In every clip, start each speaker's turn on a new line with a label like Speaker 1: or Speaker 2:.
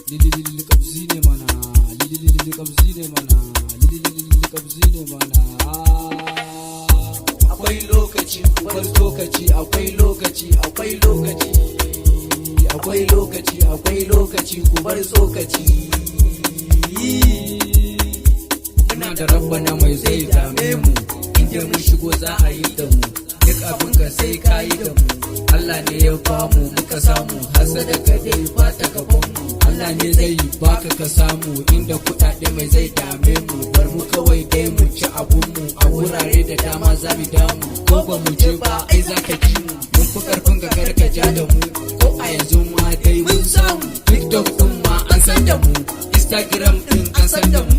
Speaker 1: Lili kabzi ne mana, lili kabzi ne mana, lili kabzi ne mana. Akwai lokaci, akwai lokaci, akwai lokaci, akwai lokaci, akwai lokaci, akwai lokaci, ku bar tsokaci. Muna da rabbana mai zai dame mu, inda mun shigo za a yi da mu. Duk abin ka sai ka yi da mu. Allah ne ya bamu muka samu, hasada ka dai ba ta gaban mu. Allah ne zai baka ka samu, inda kuɗaɗe mai zai dame mu. Bar mu kawai dai mu ci abun mu, a wurare da dama za mu damu. Ko ba mu je ba ai za ka ji mu, mun fi karfin ka ka ja da mu. Ko a yanzu ma dai mun samu, TikTok din ma an san da mu, Instagram din an san da mu,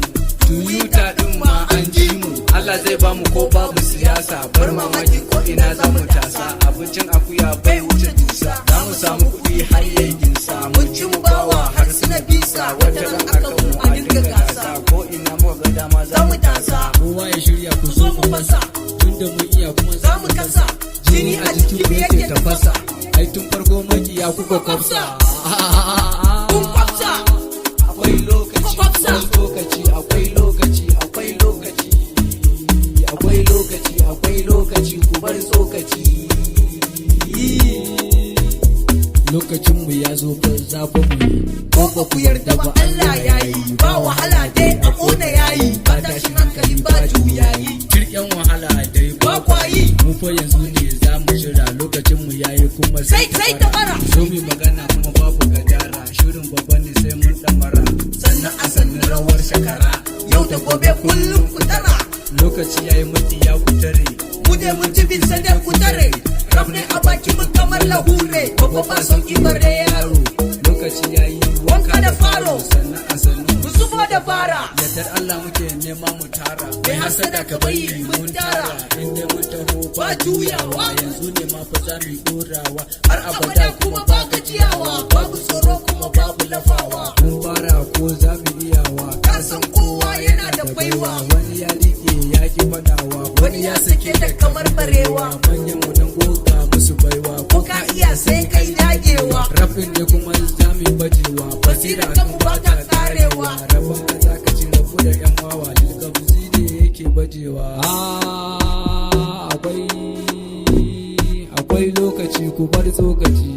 Speaker 1: Twitter din ma an ji mu. Allah zai bamu ko babu siyasa, bar mamaki ko ina za mu tasa. Abincin akuya bai wuce dusa, za mu samu kuɗi har yayi ginsa. Mun ci mu bawa har suna bisa, wata ran aka mu a dinga gasa. Ko ina mu ga dama za mu tasa. Kowa ya shirya ku zo mu fasa, tunda mu iya kuma za mu kasa. Jini a jikin mu yake tafasa, ai tun farko makiya kuka kwafsa. Kun kwafsa. Akwai lokaci, akwai lokaci, akwai lokaci, akwai lokaci, akwai lokaci, akwai lokaci, ku bar tsokaci. Lokacin mu ya zo ba zafi mu, ko ba ku yarda ba Allah ya yi. Ba wahala dai a kona yayi, ba tashin hankali ba juyayi. Kirken wahala dai ba kwayi, mu fa yanzu ne za mu jira. Lokacin mu yayi kuma sai ta fara. So mi magana kuma babu gadara, shirin babba ne sai mun damara. Sannan a sannin rawar shakara, yau da gobe kullum ku tara. Lokaci yayi mutu ya ku tare, mu je mun ci bin sai ku tare. Raf ne a baki mun kamar lahure, babba ba sauki bare yaro. Lokaci yayi wanka da faro, sannan a sannu mu zubo da fara. Yardar Allah muke nema mu tara, mai hasada ka bayi mun tara. Inda mun taho ba juyawa, yanzu ne ma fa za mu dorawa. Har abada kuma ba gajiyawa, babu tsoro kuma babu lafawa. Mun fara ko za mu iyawa, ka san kowa yana da baiwa. Wani ya rike ya ki fadawa, wani ya sake da kamar barewa. Manyan mu dan goga musu baiwa, ko ka iya sai kai dagewa. Rafin ne kuma za mu bajewa, basira kan ba ka karewa. Rabon ka za ka ci rabu da yan wawa, lilgabzi ne yake bajewa. Akwai lokaci, ku bar tsokaci.